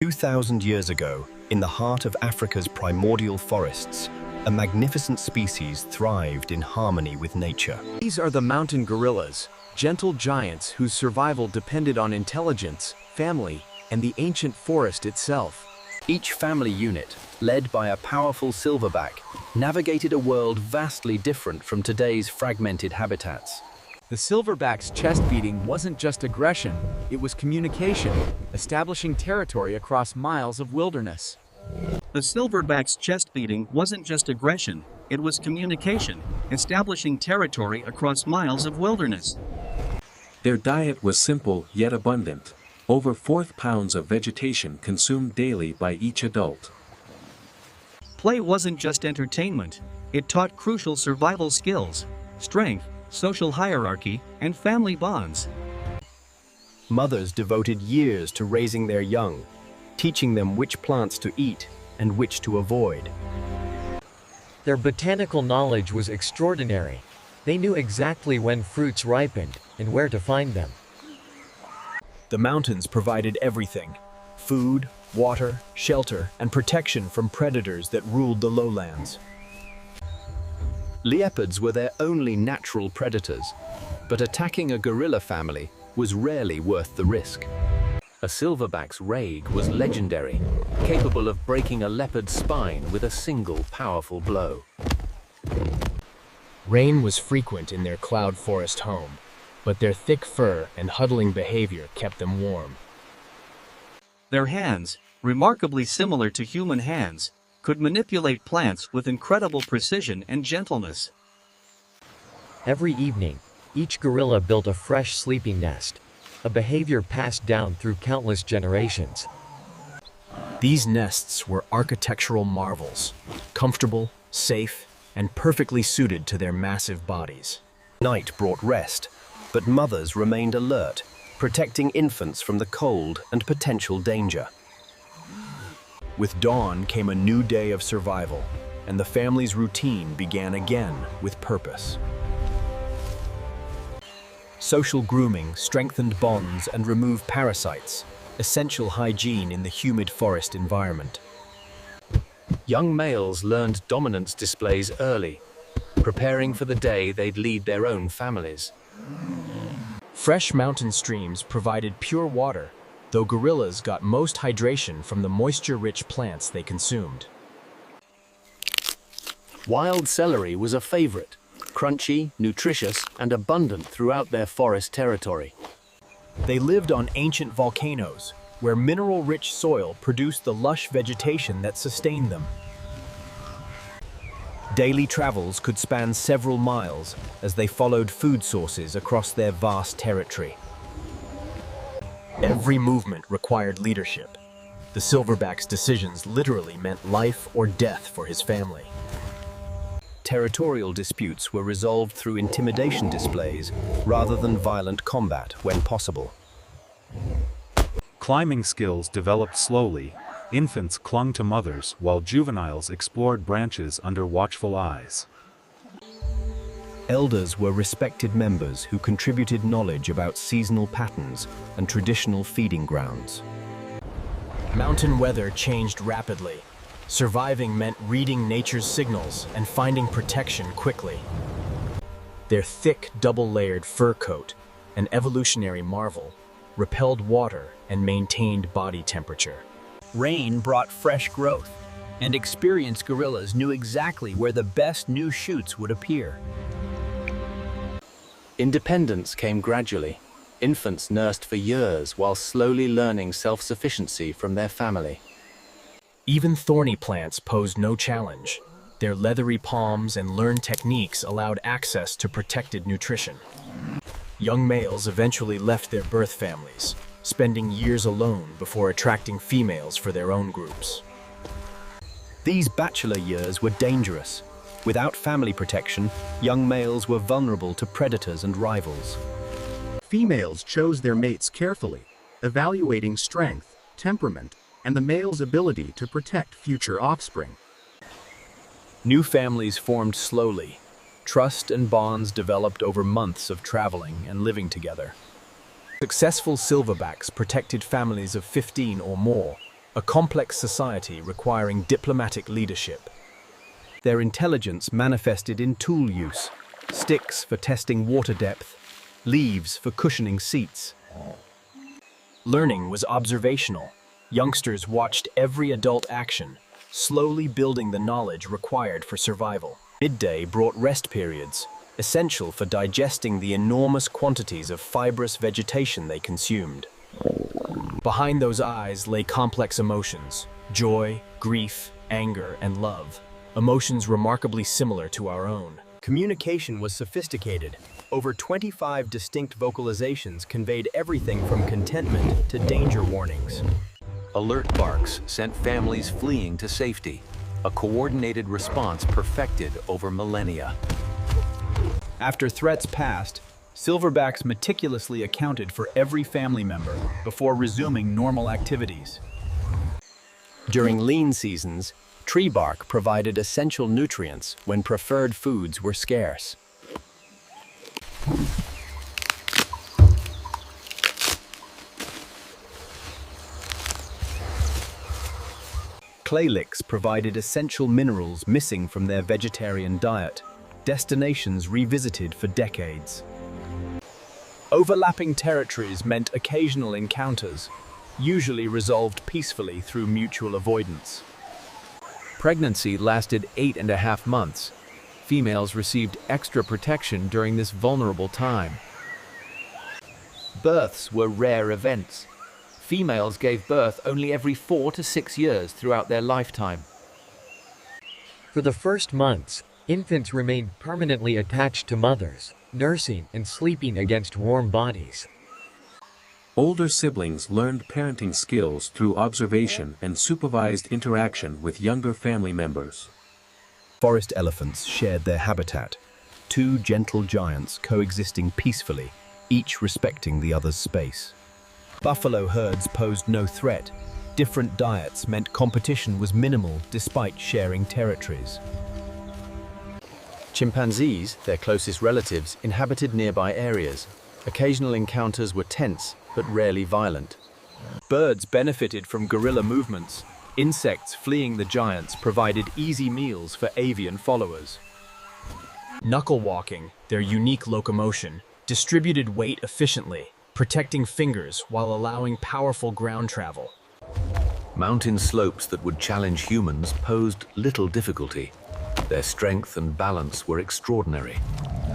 2,000 years ago, in the heart of Africa's primordial forests, a magnificent species thrived in harmony with nature. These are the mountain gorillas, gentle giants whose survival depended on intelligence, family, and the ancient forest itself. Each family unit, led by a powerful silverback, navigated a world vastly different from today's fragmented habitats. The silverback's chest beating wasn't just aggression, it was communication, establishing territory across miles of wilderness. The silverback's chest beating wasn't just aggression, it was communication, establishing territory across miles of wilderness. Their diet was simple yet abundant. Over 4 pounds of vegetation consumed daily by each adult. Play wasn't just entertainment, it taught crucial survival skills, strength, social hierarchy, and family bonds. Mothers devoted years to raising their young, teaching them which plants to eat and which to avoid. Their botanical knowledge was extraordinary. They knew exactly when fruits ripened and where to find them. The mountains provided everything: food, water, shelter, and protection from predators that ruled the lowlands. Leopards were their only natural predators, but attacking a gorilla family was rarely worth the risk. A silverback's rage was legendary, capable of breaking a leopard's spine with a single powerful blow. Rain was frequent in their cloud forest home, but their thick fur and huddling behavior kept them warm. Their hands, remarkably similar to human hands, could manipulate plants with incredible precision and gentleness. Every evening, each gorilla built a fresh sleeping nest, a behavior passed down through countless generations. These nests were architectural marvels, comfortable, safe, and perfectly suited to their massive bodies. Night brought rest, but mothers remained alert, protecting infants from the cold and potential danger. With dawn came a new day of survival, and the family's routine began again with purpose. Social grooming strengthened bonds and removed parasites, essential hygiene in the humid forest environment. Young males learned dominance displays early, preparing for the day they'd lead their own families. Fresh mountain streams provided pure water, though gorillas got most hydration from the moisture-rich plants they consumed. Wild celery was a favorite, crunchy, nutritious, and abundant throughout their forest territory. They lived on ancient volcanoes, where mineral-rich soil produced the lush vegetation that sustained them. Daily travels could span several miles as they followed food sources across their vast territory. Every movement required leadership. The silverback's decisions literally meant life or death for his family. Territorial disputes were resolved through intimidation displays rather than violent combat when possible. Climbing skills developed slowly. Infants clung to mothers while juveniles explored branches under watchful eyes. Elders were respected members who contributed knowledge about seasonal patterns and traditional feeding grounds. Mountain weather changed rapidly. Surviving meant reading nature's signals and finding protection quickly. Their thick, double-layered fur coat, an evolutionary marvel, repelled water and maintained body temperature. Rain brought fresh growth, and experienced gorillas knew exactly where the best new shoots would appear. Independence came gradually. Infants nursed for years while slowly learning self-sufficiency from their family. Even thorny plants posed no challenge. Their leathery palms and learned techniques allowed access to protected nutrition. Young males eventually left their birth families, spending years alone before attracting females for their own groups. These bachelor years were dangerous. Without family protection, young males were vulnerable to predators and rivals. Females chose their mates carefully, evaluating strength, temperament, and the male's ability to protect future offspring. New families formed slowly. Trust and bonds developed over months of traveling and living together. Successful silverbacks protected families of 15 or more, a complex society requiring diplomatic leadership. Their intelligence manifested in tool use, sticks for testing water depth, leaves for cushioning seats. Learning was observational. Youngsters watched every adult action, slowly building the knowledge required for survival. Midday brought rest periods, essential for digesting the enormous quantities of fibrous vegetation they consumed. Behind those eyes lay complex emotions: joy, grief, anger, and love. Emotions remarkably similar to our own. Communication was sophisticated. Over 25 distinct vocalizations conveyed everything from contentment to danger warnings. Alert barks sent families fleeing to safety, a coordinated response perfected over millennia. After threats passed, silverbacks meticulously accounted for every family member before resuming normal activities. During lean seasons, tree bark provided essential nutrients when preferred foods were scarce. Clay licks provided essential minerals missing from their vegetarian diet, destinations revisited for decades. Overlapping territories meant occasional encounters, usually resolved peacefully through mutual avoidance. Pregnancy lasted 8.5 months. Females received extra protection during this vulnerable time. Births were rare events. Females gave birth only every 4 to 6 years throughout their lifetime. For the first months, infants remained permanently attached to mothers, nursing and sleeping against warm bodies. Older siblings learned parenting skills through observation and supervised interaction with younger family members. Forest elephants shared their habitat, two gentle giants coexisting peacefully, each respecting the other's space. Buffalo herds posed no threat. Different diets meant competition was minimal despite sharing territories. Chimpanzees, their closest relatives, inhabited nearby areas. Occasional encounters were tense, but rarely violent. Birds benefited from guerrilla movements. Insects fleeing the giants provided easy meals for avian followers. Knuckle-walking, their unique locomotion, distributed weight efficiently, protecting fingers while allowing powerful ground travel. Mountain slopes that would challenge humans posed little difficulty. Their strength and balance were extraordinary.